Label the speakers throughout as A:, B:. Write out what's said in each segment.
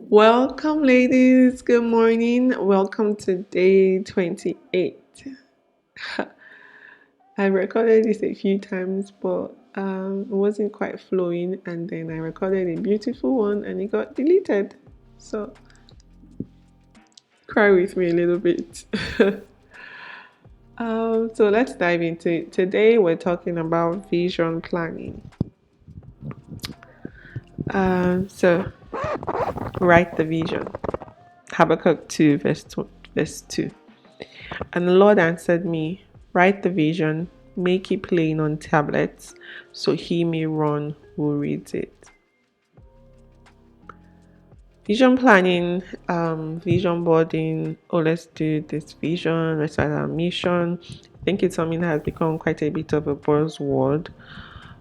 A: Welcome, ladies. Good morning. Welcome to day 28. I recorded this a few times, but it wasn't quite flowing. And then I recorded a beautiful one and it got deleted. So, cry with me a little bit. So, let's dive into it. Today, we're talking about vision planning. So, write the vision. Habakkuk 2, verse 2. And the Lord answered me, write the vision, make it plain on tablets, so he may run who reads it. Vision planning, vision boarding. Oh, let's do this vision, let's start our mission. I think it's something that has become quite a bit of a buzzword.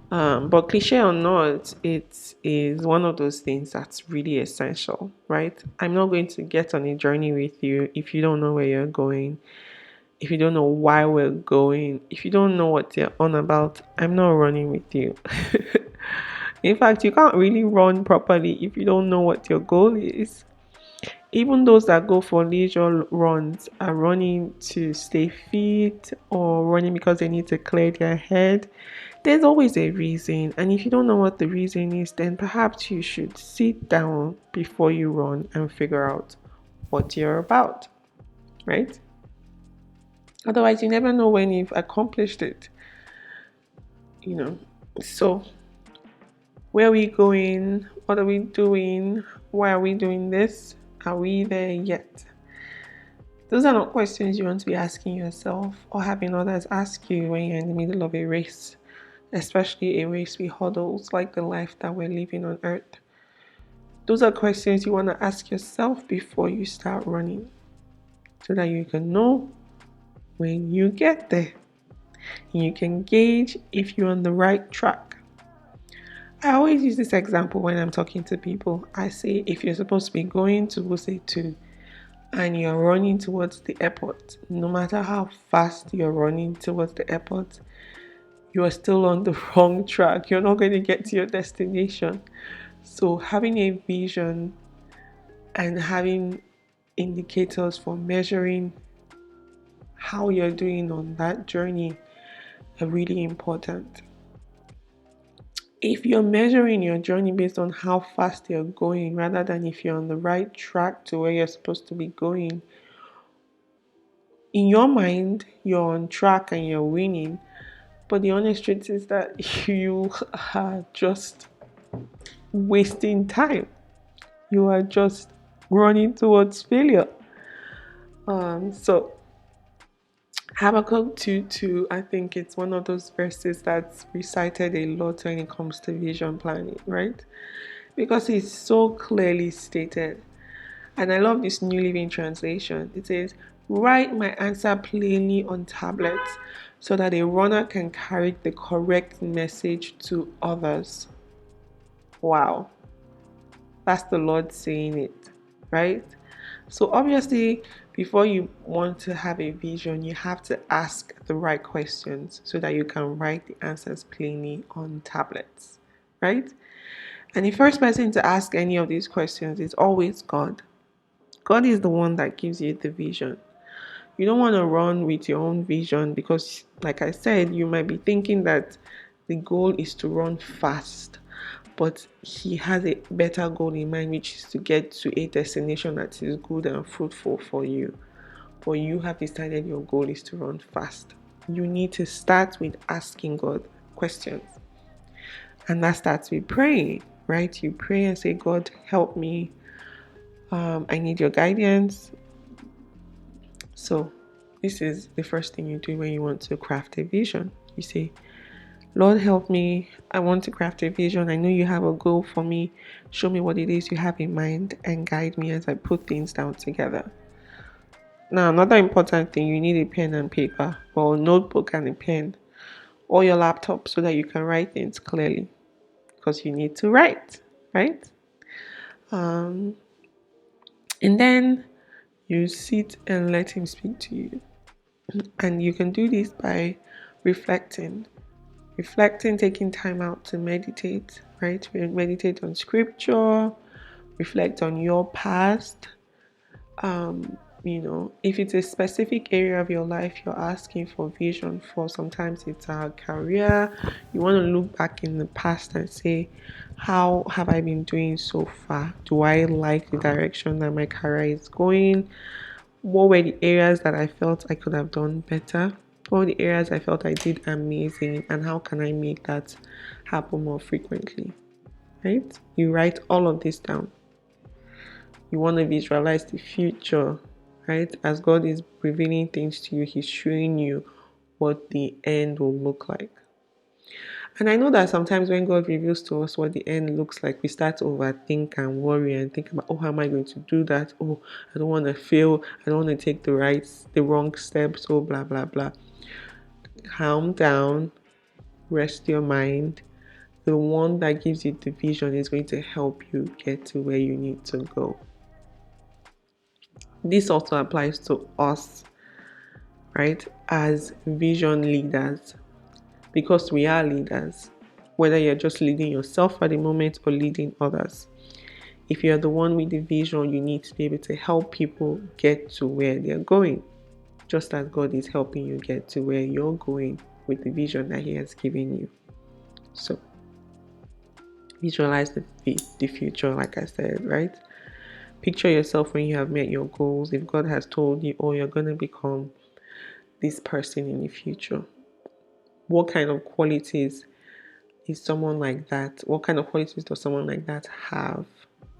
A: But cliche or not, it is one of those things that's really essential, right? I'm not going to get on a journey with you if you don't know where you're going, if you don't know why we're going, if you don't know what you're on about. I'm not running with you. In fact, you can't really run properly if you don't know what your goal is. Even those that go for leisure runs are running to stay fit or running because they need to clear their head. There's always a reason, and if you don't know what the reason is, then perhaps you should sit down before you run and figure out what you're about, right? Otherwise, you never know when you've accomplished it, you know. So, where are we going? What are we doing? Why are we doing this? Are we there yet? Those are not questions you want to be asking yourself or having others ask you when you're in the middle of a race, especially a race with hurdles like the life that we're living on earth. Those are questions you want to ask yourself before you start running so that you can know when you get there and you can gauge if you're on the right track. I always use this example when I'm talking to people. I say, if you're supposed to be going to Wuse 2 and you're running towards the airport, no matter how fast you're running towards the airport, you are still on the wrong track. You're not going to get to your destination. So having a vision and having indicators for measuring how you're doing on that journey are really important. If you're measuring your journey based on how fast you're going rather than if you're on the right track to where you're supposed to be going, in your mind, you're on track and you're winning. But the honest truth is that you are just wasting time. You are just running towards failure. So Habakkuk 2:2, I think it's one of those verses that's recited a lot when it comes to vision planning, right? Because it's so clearly stated. And I love this New Living Translation. It says, write my answer plainly on tablets so that a runner can carry the correct message to others. Wow. That's the Lord saying it, right? So obviously, before you want to have a vision, you have to ask the right questions so that you can write the answers plainly on tablets, right? And the first person to ask any of these questions is always God. God is the one that gives you the vision. You don't want to run with your own vision because, like I said, you might be thinking that the goal is to run fast, but he has a better goal in mind, which is to get to a destination that is good and fruitful for you. But you have decided your goal is to run fast. You need to start with asking God questions, and that starts with praying, right? You pray and say, God, help me. I need your guidance. So this is the first thing you do when you want to craft a vision. You say, Lord, help me. I want to craft a vision. I know you have a goal for me. Show me what it is you have in mind and guide me as I put things down together. Now, another important thing, you need a pen and paper, or a notebook and a pen, or your laptop so that you can write things clearly because you need to write, right? Um, and then you sit and let him speak to you. And you can do this by reflecting. Reflecting, taking time out to meditate, right? We meditate on scripture, reflect on your past. If it's a specific area of your life you're asking for vision for, sometimes it's a career. You want to look back in the past and say, how have I been doing so far? Do I like the direction that my career is going? What were the areas that I felt I could have done better? What were the areas I felt I did amazing? And how can I make that happen more frequently? Right? You write all of this down. You want to visualize the future, right? As God is revealing things to you, He's showing you what the end will look like. And I know that sometimes when God reveals to us what the end looks like, we start to overthink and worry and think about, oh, how am I going to do that? Oh, I don't want to fail. I don't want to take the wrong steps. Oh, blah, blah, blah. Calm down. Rest your mind. The one that gives you the vision is going to help you get to where you need to go. This also applies to us, right, as vision leaders, because we are leaders, whether you're just leading yourself at the moment or leading others. If you're the one with the vision, you need to be able to help people get to where they're going, just as God is helping you get to where you're going with the vision that He has given you. So, visualize the future, like I said, right? Picture yourself when you have met your goals. If God has told you, oh, you're going to become this person in the future, what kind of qualities is someone like that? What kind of qualities does someone like that have,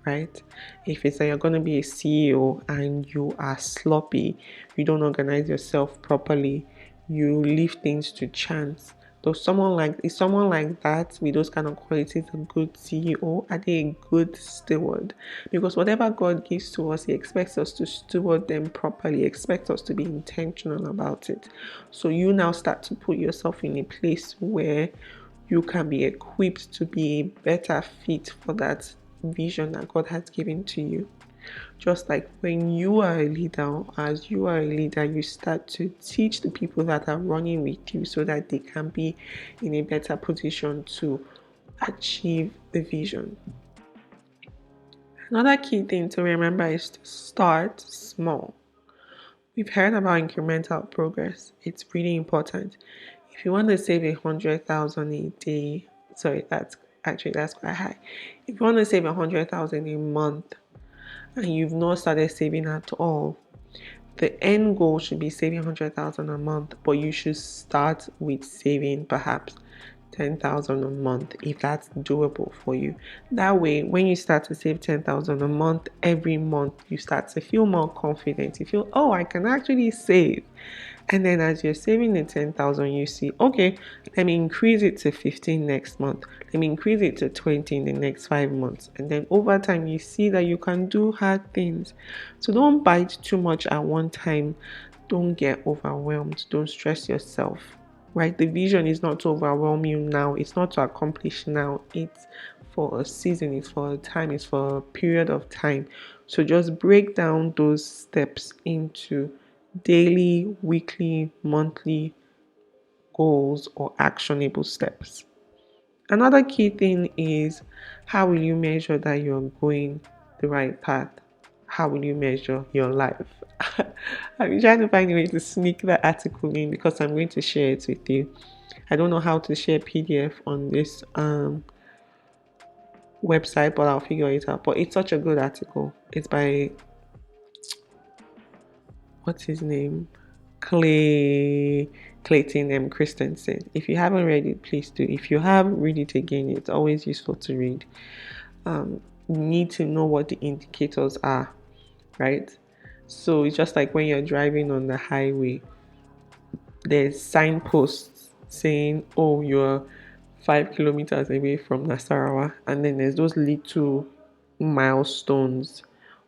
A: right? If it's that you're going to be a CEO and you are sloppy, you don't organize yourself properly, you leave things to chance. Is someone like that with those kind of qualities a good CEO? Are they a good steward? Because whatever God gives to us, He expects us to steward them properly, He expects us to be intentional about it. So you now start to put yourself in a place where you can be equipped to be a better fit for that vision that God has given to you. Just like when you are a leader, as you are a leader, you start to teach the people that are running with you so that they can be in a better position to achieve the vision. Another key thing to remember is to start small. We've heard about incremental progress. It's really important. If you want to save 100,000 a day, that's quite high. If you want to save 100,000 a month and you've not started saving at all, the end goal should be saving 100,000 a month, but you should start with saving perhaps 10,000 a month if that's doable for you. That way, when you start to save 10,000 a month, every month you start to feel more confident. You feel, oh, I can actually save. And then as you're saving the 10,000, you see, okay, let me increase it to 15 next month. Let me increase it to 20 in the next 5 months. And then over time, you see that you can do hard things. So don't bite too much at one time. Don't get overwhelmed. Don't stress yourself, right? The vision is not to overwhelm you now. It's not to accomplish now. It's for a season. It's for a time. It's for a period of time. So just break down those steps into daily, weekly, monthly goals or actionable steps. Another key thing is, how will you measure that you're going the right path? How will you measure your life? I've been trying to find a way to sneak that article in because I'm going to share it with you. I don't know how to share PDF on this website, but I'll figure it out. But it's such a good article. It's by, what's his name? Clayton M. Christensen. If you haven't read it, please do. If you have, read it again. It's always useful to read. You need to know what the indicators are, right? So it's just like when you're driving on the highway, there's signposts saying, oh, you're 5 kilometers away from Nana-Hauwa, and then there's those little milestones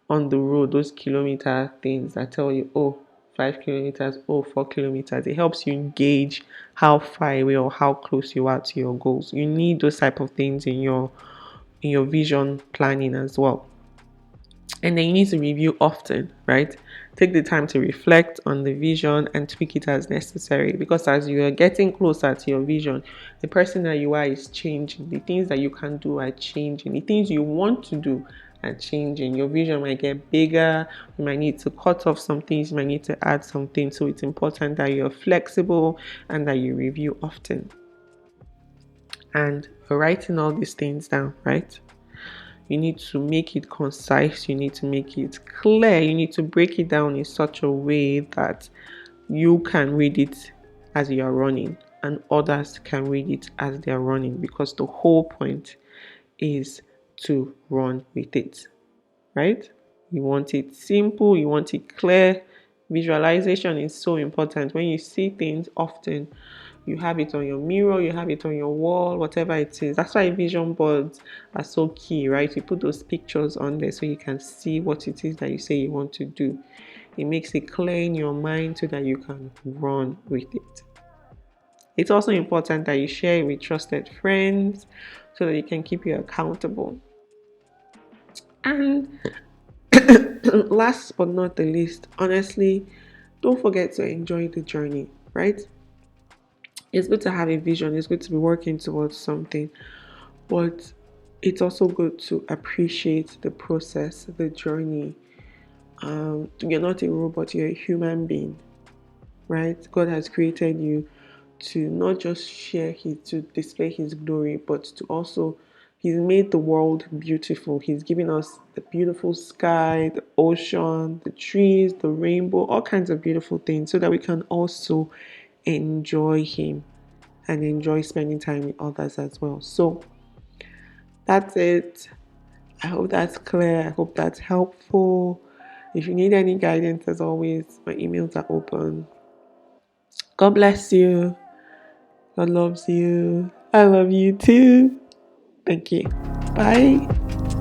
A: on the road, those kilometer things that tell you, oh, 5 kilometers, oh, 4 kilometers. It helps you gauge how far away or how close you are to your goals. You need those type of things in your vision planning as well. And then you need to review often, right? Take the time to reflect on the vision and tweak it as necessary, because as you are getting closer to your vision, the person that you are is changing. The things that you can do are changing. The things you want to do and changing. Your vision might get bigger. You might need to cut off some things. You might need to add something. So it's important that you're flexible and that you review often. And writing all these things down, right? You need to make it concise. You need to make it clear. You need to break it down in such a way that you can read it as you are running and others can read it as they are running, because the whole point is to run with it, right? You want it simple, you want it clear. Visualization is so important. When you see things often, you have it on your mirror, you have it on your wall, whatever it is. That's why vision boards are so key, right? You put those pictures on there so you can see what it is that you say you want to do. It makes it clear in your mind so that you can run with it. It's also important that you share it with trusted friends so that you can keep you accountable. And last but not the least, honestly, don't forget to enjoy the journey, right? It's good to have a vision, it's good to be working towards something, but it's also good to appreciate the process, the journey. You're not a robot, you're a human being, right? God has created you to not just to display his glory, but to also, he's made the world beautiful. He's given us the beautiful sky, the ocean, the trees, the rainbow, all kinds of beautiful things so that we can also enjoy him and enjoy spending time with others as well. So that's it. I hope that's clear. I hope that's helpful. If you need any guidance, as always, my emails are open. God bless you. God loves you. I love you too. Thank you. Bye.